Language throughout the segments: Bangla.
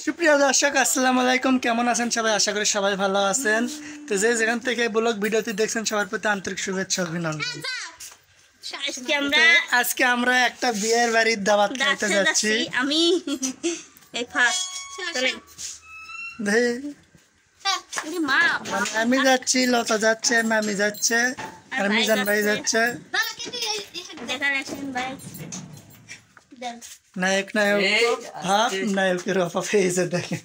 সুপ্রিয় দর্শক আসসালামু আলাইকুম, কেমন আছেন সবাই? আশা করি সবাই ভালো আছেন। তো যেখান থেকে ব্লগ ভিডিওটি দেখছেন সবার প্রতি আন্তরিক শুভেচ্ছা অভিনন্দন। আজকে আমরা একটা বিয়ের বাড়ির দাওয়াত খাইতে যাচ্ছি। আমি এই ফার্স্ট আমি যাচ্ছি, লতা যাচ্ছে, মামি যাচ্ছে, আর মিজান ভাই যাচ্ছে। নায়ক নায়ক ভাব, নায়কের অভাব হয়েছে দেখে।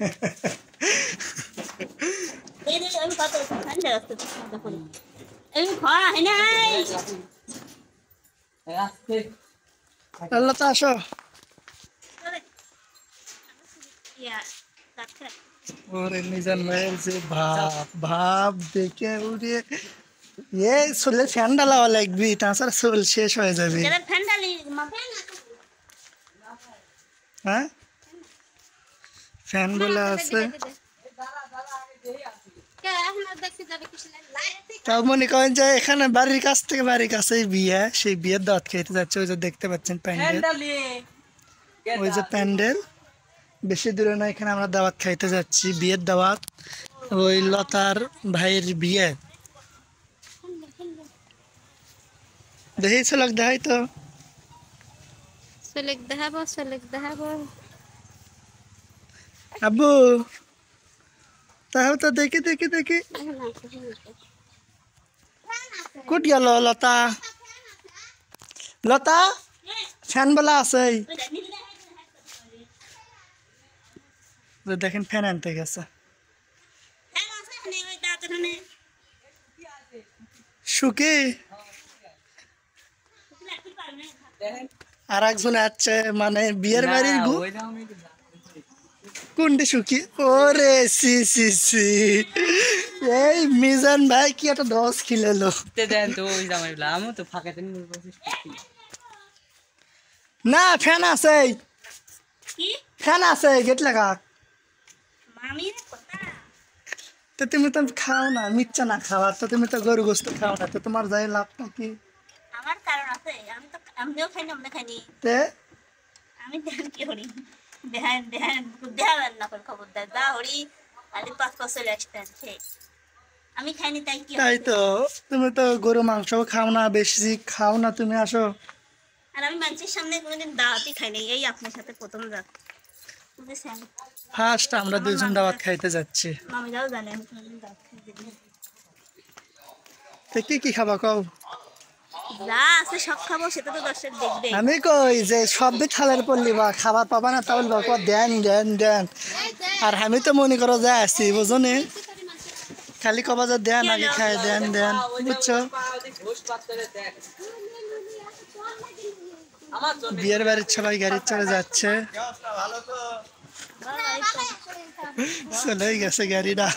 লতা আসো। ওরে মিজান ভাইয়ের যে ভাব ভাব দেখে উড়িয়ে চলে ফ্যান ডালাওয়া লাগবি, তাছাড়া চুল শেষ হয়ে যাবে। হ্যাঁ, ফ্যান বলে আছে। তাও মনে করেন যে এখানে বাড়ির কাছ থেকে বাড়ির কাছে বিয়ে, সেই বিয়ের দাওয়াত খেতে যাচ্ছে। ওই যে দেখতে পাচ্ছেন প্যান্ডেল, ওই যে প্যান্ডেল, বেশি দূরে না। এখানে আমরা দাওয়াত খাইতে যাচ্ছি, বিয়ের দাওয়াত। ওই লতার ভাইয়ের বিয়ে। দেখি চলক দেখাই তো। আব্বু তাও তো দেখি দেখি দেখি কুট গেল লতা। লতা ফ্যান বলা আছে, দেখেন ফ্যান আনতে গেছে। সুখী আর একজন আছে, মানে বিয়ের বাড়ির কোনটি সুখী? ওরে সি সি সি, এই মিজান ভাই কি একটা দশ খিলেলো। না ফ্যান আছে, ফ্যান আছে, গেট লাগা। তো তুমি তো খাও না, মিচ্ছা না খাওয়া, তো তুমি তো গরু গোস্ত খাও না, তো তোমার যাই লাভটা কি? আমার কারণ আছে, আমি তো আমিও খাইনি, আমরা খাইনি। তে আমি দেন কি করি, দেন দেন দেন না করে খবর দেয় যা হরি খালি 5 বছর আসতেন সেই আমি খাইনি তাই কি? তাই তো, তুমি তো গরু মাংস খাও না, বেশি খাও না, তুমি আসো। আর আমি মানুষের সামনে কোনোদিন দাওয়াতই খাইনি, এই আপনার সাথে প্রথম যাক বুঝেছেন। ফার্স্ট আমরা দুজন দাওয়াত খাইতে যাচ্ছি। মামিরাও জানে আমি কোনোদিন দাওয়াত খাইতে দিই। তো কি কি খাবা কও? যা আছে সব খাবো, সেটা তো দর্শক দেখবে। আমি কই যে সব থালের পড়লি বা খাবার পাবা না, তাহলে লোক দেন দেন দেন। আর আমি তো মনে করো যে আসছি বুঝনি, খালি কবা যে দেন, আগে খাই দেন দেন, বুঝছো? বিয়ের বাড়ির সবাই গাড়ি চলে যাচ্ছে, চলে গেছে গাড়িটা।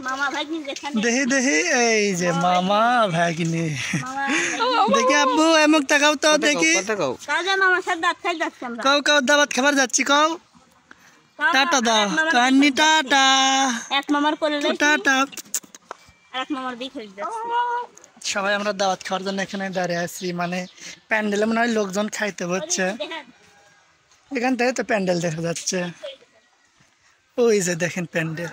মামা ভাগ্নি যেখানে দেখি দেখি, এই যে মামা ভাগ্নি। দেখি আব্বু এমক তাকাও তো দেখি। কাজে মামার সাথে দাঁত খাই যাচ্ছি আমরা। কও কও দাওয়াত খাবার যাচ্ছি, কও টাটা দাও, কান্নি টাটা। এক মামার কোলে টাটা। আর এক মামার দিক হয়ে যাচ্ছে। সবাই আমরা দাওয়াত খাওয়ার জন্য এখানে দাঁড়িয়ে আছি, মানে প্যান্ডেলে মনে হয় লোকজন খাইতে হচ্ছে। এখান থেকে তো প্যান্ডেল দেখা যাচ্ছে, ওই যে দেখেন প্যান্ডেল,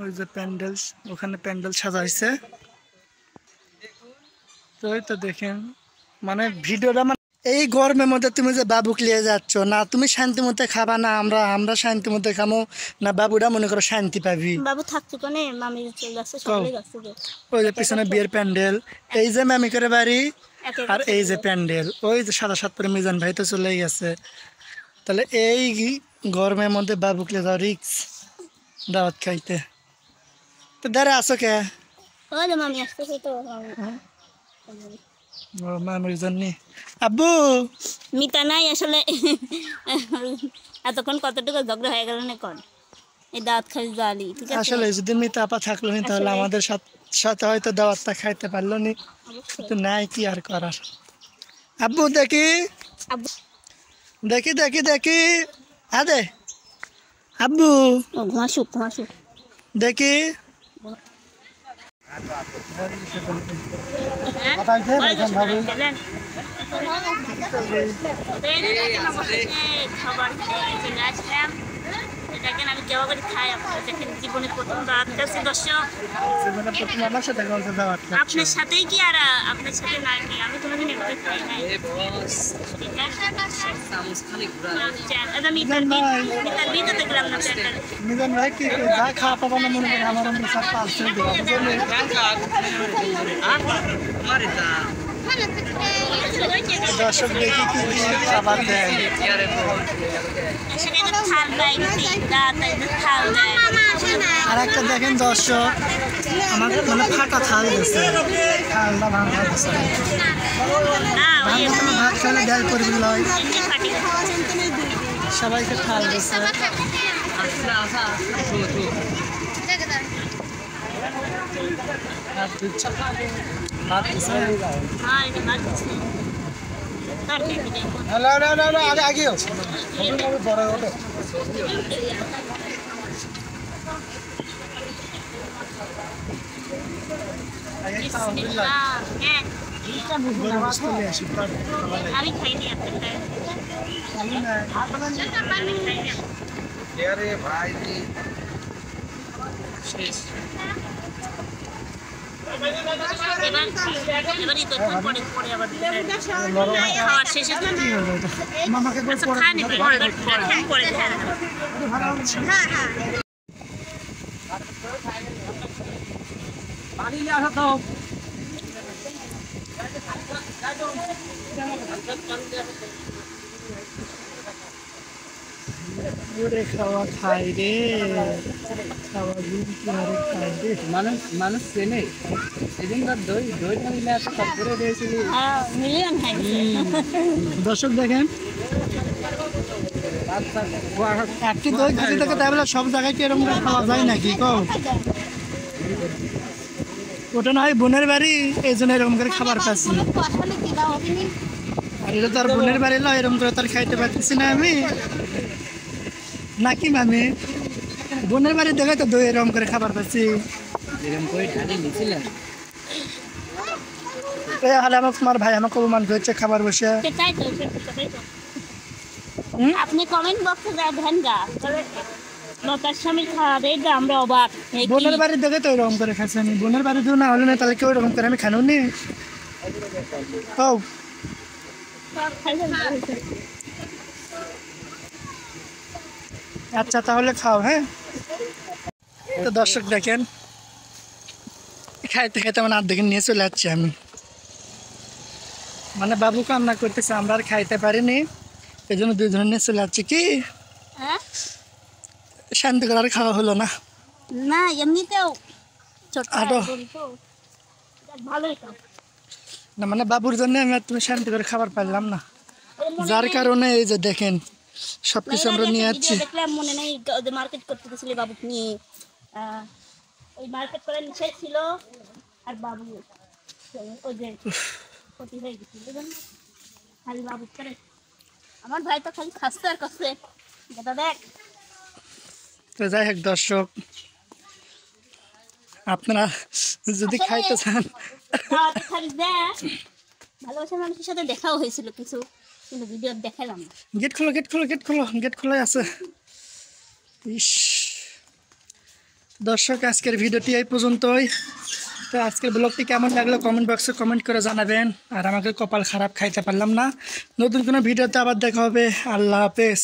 ওই যে প্যান্ডেল, ওখানে প্যান্ডেল সাজা হয়েছে। তো ওই তো দেখেন, মানে ভিডিওটা, মানে এই গরমের মধ্যে তুমি যে বাবুক নিয়ে যাচ্ছ না, তুমি শান্তি মতো খাবা না, আমরা শান্তি মতো খামো না, বাবুরা মনে করো শান্তি পাবি। বাবু থাকছে কোনে, মামি চলে যাচ্ছে, সবাই যাচ্ছে। ওই যে পিছনে বিয়ের প্যান্ডেল, এই যে মামি করে বাড়ি, আর এই যে প্যান্ডেল, ওই যে সাদা সাত পরে মিজান ভাই তো চলে গেছে। তাহলে এই গরমের মধ্যে বাবুক নিয়ে যাও রিক্স দাওয়াত খাইতে। তো দাঁড়া আসো কে? ওই যে মামি আসতেছে তো। ও মামির জন্য। আব্বু মিতা নাই আসলে, এতক্ষণ কতটুকু ঝগড়া হয়ে গেল না কোন এই দাঁত খাই জালি। ঠিক আছে, আসলে যদি মিতা আপা থাকলো নি তাহলে আমাদের সাথে হয়তো দাওয়াতটা খাইতে পারলো নি, কিন্তু নাই কি আর করার। আব্বু দেখি দেখি দেখি দেখি, আদে আব্বু ঘুমাসুক ঘুমাসুক দেখি। হ্যাঁ? কয়জন খেলেন? খাবার খেয়ে চলে আসলাম। দেখেন আমি কেউ করে খাই, আপনারা দেখেন জীবনে প্রথম দাওয়াত খাচ্ছি দর্শক। জীবনে প্রথম আমার সাথে গল্প দাওয়াত খাচ্ছি। আপনার সাথেই কি আর আপনার সাথে নাই কি? আমি কোনোদিন এভাবে খাই নাই। ঠিক আছে? এটা মিতার বিয়েতে গেলাম না প্যান্ডেল। মিজান ভাই কি যা খাওয়া পাবো না মনে করেন আমার অন্য সব পার্সেল দেবো দর্শক দেখি কি কি খাবার দেয় এখানে তো থাল দেয়, থাল দেয়। আর একটা দেখেন দর্শক আমার মানে ফাটা থাল দিচ্ছে থালটা ভাঙা দিচ্ছে না ওই ভাঙা ভাত খেলে ডাল করবি লয় এমনি ফাটি সবাইকে থাল দিচ্ছে আর দিচ্ছে ভাত দিচ্ছে হ্যাঁ এটা বাচ্চা তরকারি দেখুন হ্যালো আগে আগেও বড় ওটা বিসমিল্লাহ। হ্যাঁ আমি খাইনি, আপনি খাই। আমি খাইনি। এবার এই তখন পরে আবার খাওয়ার শেষে তো মামাকে আচ্ছা খান এবার রাখেন পরে খান। হ্যাঁ হ্যাঁ পানি নিয়ে আসা তো ওরে খাওয়া খাই রে খাওয়া গুম করে খাই রে মানুষ চেনে সেদিনকার দই মিলে এত সব করে দিয়েছিলি মিলিয়ন খাইছে। দর্শক দেখেন একটি দই খাসি থেকে তাই বলে সব জায়গায় কি এরকম করে খাওয়া যায় নাকি কও ওটা না হয় বোনের বাড়ি এই জন্য এরকম করে খাবার পাচ্ছি আর এটা তো আর বোনের বাড়ি নয় এরকম করে তার খাইতে পারতেছি না আমি নাকি মামি বোনের বাড়ি দেখে তো দই এরকম করে খাবার পাচ্ছি হলে আমার তোমার ভাই আমাকে অপমান করছে খাবার বসে সেটাই তো। আপনি কমেন্ট বক্সে দেন গা লতার স্বামীর খাওয়া দেয় গা, আমরা অবাক। বোনের বাড়ি দেখে তো এরকম করে খাচ্ছি আমি বোনের বাড়ি তো না হলে না তাহলে কেউ এরকম করে আমি খানো নি ও আচ্ছা তাহলে খাও হ্যাঁ তো দর্শক দেখেন খাইতে খাইতে আমার আর্ধেক নিয়ে চলে যাচ্ছি আমি মানে বাবু কান্না করতেছে আমরা আর খাইতে পারিনি এই জন্য দুজনে নিয়ে চলে যাচ্ছি কি শান্তি করে আর খাওয়া হলো না না এমনিতেও ছোট আরো ভালোই তো। না মানে বাবুর জন্য আমি আর তুমি শান্তি করে খাবার পাইলাম না যার কারণে এই যে দেখেন সবকিছু আমরা নিয়ে যাচ্ছি দেখলাম মনে নেই মার্কেট করতে গেছিলি বাবু নিয়ে ওই মার্কেট করে নিচে ছিল আর বাবু ওই যে ক্ষতি হয়ে গেছিল খালি বাবু করে আমার ভাই তো খালি খাচ্ছে আর খাচ্ছে দাদা দেখ তো যাই হোক দর্শক আপনারা যদি খাইতে চান খালি দেখ ভালোবাসার মানুষের সাথে দেখাও হয়েছিল কিছু কিন্তু ভিডিও দেখালাম না। গেট খোলাই আছে ইস দর্শক আজকের ভিডিওটি এই পর্যন্তই তো আজকের ব্লগটি কেমন লাগলো কমেন্ট বক্সে কমেন্ট করে জানাবেন আর আমাকে কপাল খারাপ খাইতে পারলাম না নতুন কোনো ভিডিওতে আবার দেখা হবে আল্লাহ হাফেজ।